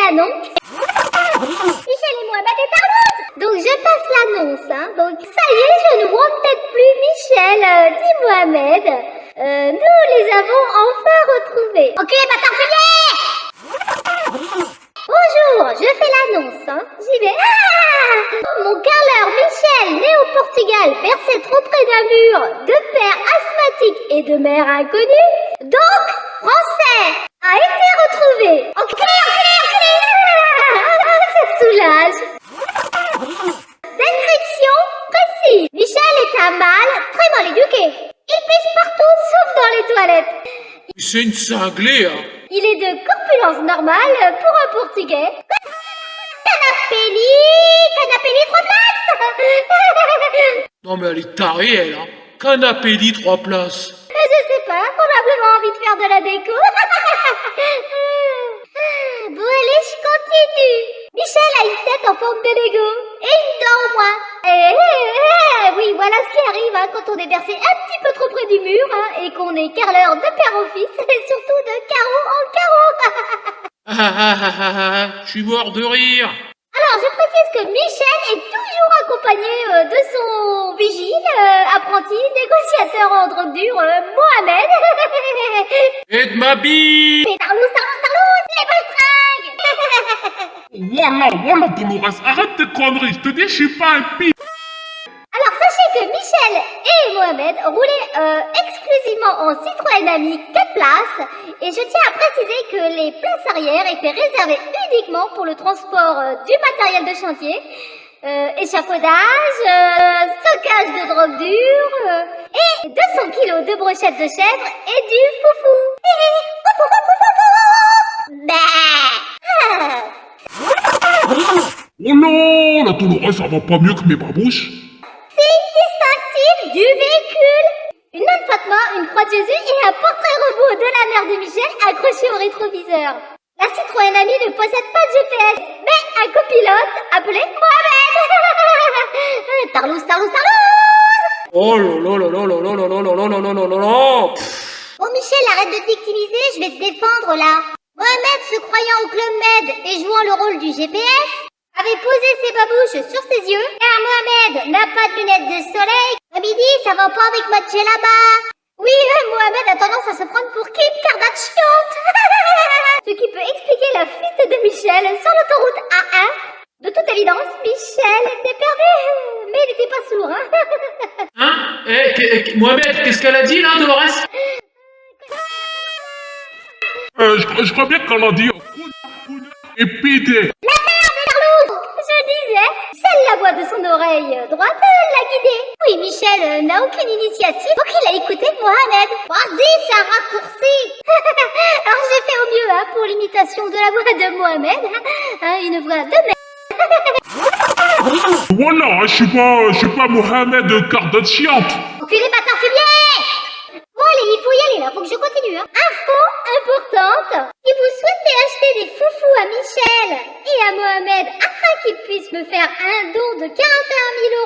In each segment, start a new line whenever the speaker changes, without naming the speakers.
l'annonce. Michel et Mohamed est à l'autre. Donc je passe l'annonce. Donc ça y est, je ne vois peut-être plus Michel ni Mohamed. Nous les avons enfin retrouvés. Ok, bâtard fumier. Bonjour, je fais l'annonce. J'y vais. Mon carleur Michel, né au Portugal, bercé trop près d'un mur, de père asthmatique et de mère inconnue, donc français, a été retrouvé. Ok. Ça soulage. Description précise. Michel est un mâle très mal éduqué. Il pisse partout sauf dans les toilettes.
C'est une cinglée, hein.
Il est de corpulence normale pour un Portugais. Canapé-lit 3 places.
Non mais elle est tarée, elle, hein. Canapé-lit 3 places.
Je sais pas, probablement envie de faire de la déco. Bon allez, je continue. Michel a une tête en forme de Lego et une dent au moins. Oui, voilà ce qui arrive quand on est bercé un petit peu trop près du mur et qu'on est carleur de père au fils et surtout de carreau en carreau.
Je suis mort de rire.
Alors, je précise que Michel est toujours accompagné de son vigile, apprenti, négociateur en drogue dure, Mohamed.
Et de ma bille.
Mais Tarlouse, les baltringues.
Voilà, Dolores, arrête tes conneries, je te dis, je suis pas un pire.
Alors, sachez que Michel et Mohamed roulaient exclusivement en Citroën Ami 4 places, et je tiens à préciser que les places arrière étaient réservées uniquement pour le transport du matériel de chantier, échafaudage, stockage de drogue dure, et 200 kilos de brochettes de chèvre et du foufou.
Oh non, la Dolores, ça va pas mieux que mes babouches.
Signe distinctif du véhicule. Une main de Fatma, une croix de Jésus et un portrait robot de la mère de Michel accroché au rétroviseur. La Citroën Ami ne possède pas de GPS, mais un copilote appelé Mohamed. Tarlouse.
Oh là là là là là là là là là là là là là.
Bon Michel, arrête de te victimiser, je vais te défendre là. Mohamed, se croyant au Club Med et jouant le rôle du GPS, avait posé ses babouches sur ses yeux, car Mohamed n'a pas de lunettes de soleil. À midi, ça va pas avec ma djellaba. Oui, Mohamed a tendance à se prendre pour Kim Kardashian. Ce qui peut expliquer la fuite de Michel sur l'autoroute A1. De toute évidence, Michel était perdu, mais il n'était pas sourd.
Hein? Mohamed, qu'est-ce qu'elle a dit là, Dolores?
Je crois bien qu'on a dit et pédé.
La mère de Carlos! Je disais, seule la voix de son oreille droite l'a guidé. Oui, Michel n'a aucune initiative, donc il a écouté Mohamed. Vas-y, c'est un raccourci. Alors j'ai fait au mieux pour l'imitation de la voix de Mohamed. Une voix de merde.
Voilà, je suis pas Mohamed Kardashian.
Enculé bâtard fumier! Bon allez, il faut y aller là, faut que je continue. Info importante, si vous souhaitez acheter des foufous à Michel et à Mohamed afin qu'ils puissent me faire un don de 41 000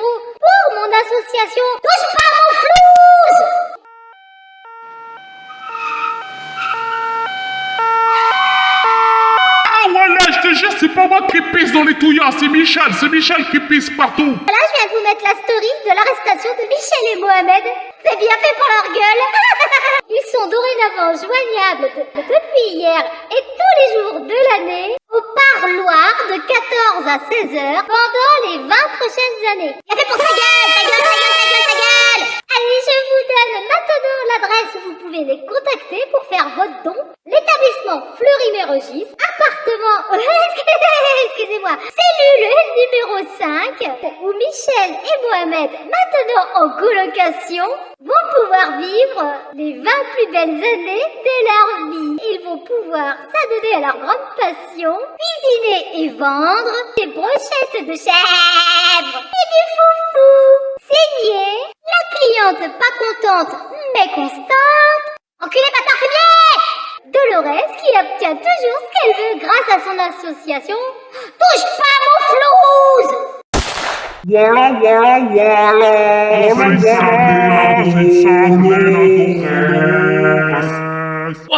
€ pour mon association Touche pas mon flouze!
Ah voilà, je te jure, c'est pas moi qui pisse dans les touillards, c'est Michel qui pisse partout.
Là, je viens de vous mettre la story de l'arrestation de Michel et Mohamed. C'est bien fait pour leur gueule. Ils sont dorénavant joignables depuis hier et tous les jours de l'année au parloir de 14 à 16 heures pendant les 20 prochaines années. Bien fait pour ta gueule. Allez, je vous donne maintenant l'adresse où vous pouvez les contacter pour faire votre don. L'établissement Fleury-Mérogis, appartement, excusez-moi, cellule numéro 5, où Michel et Mohamed, maintenant en colocation, vont pouvoir vivre les 20 plus belles années de leur vie. Ils vont pouvoir s'adonner à leur grande passion, cuisiner et vendre des brochettes de chèvre et du foufou. Signé, la cliente pas contente mais constante. Enculé bâtard fumier! Dolores qui obtient toujours ce qu'elle veut grâce à son association Touche pas mon flouze!
Voilà. C'est une cinglée, la Dolores.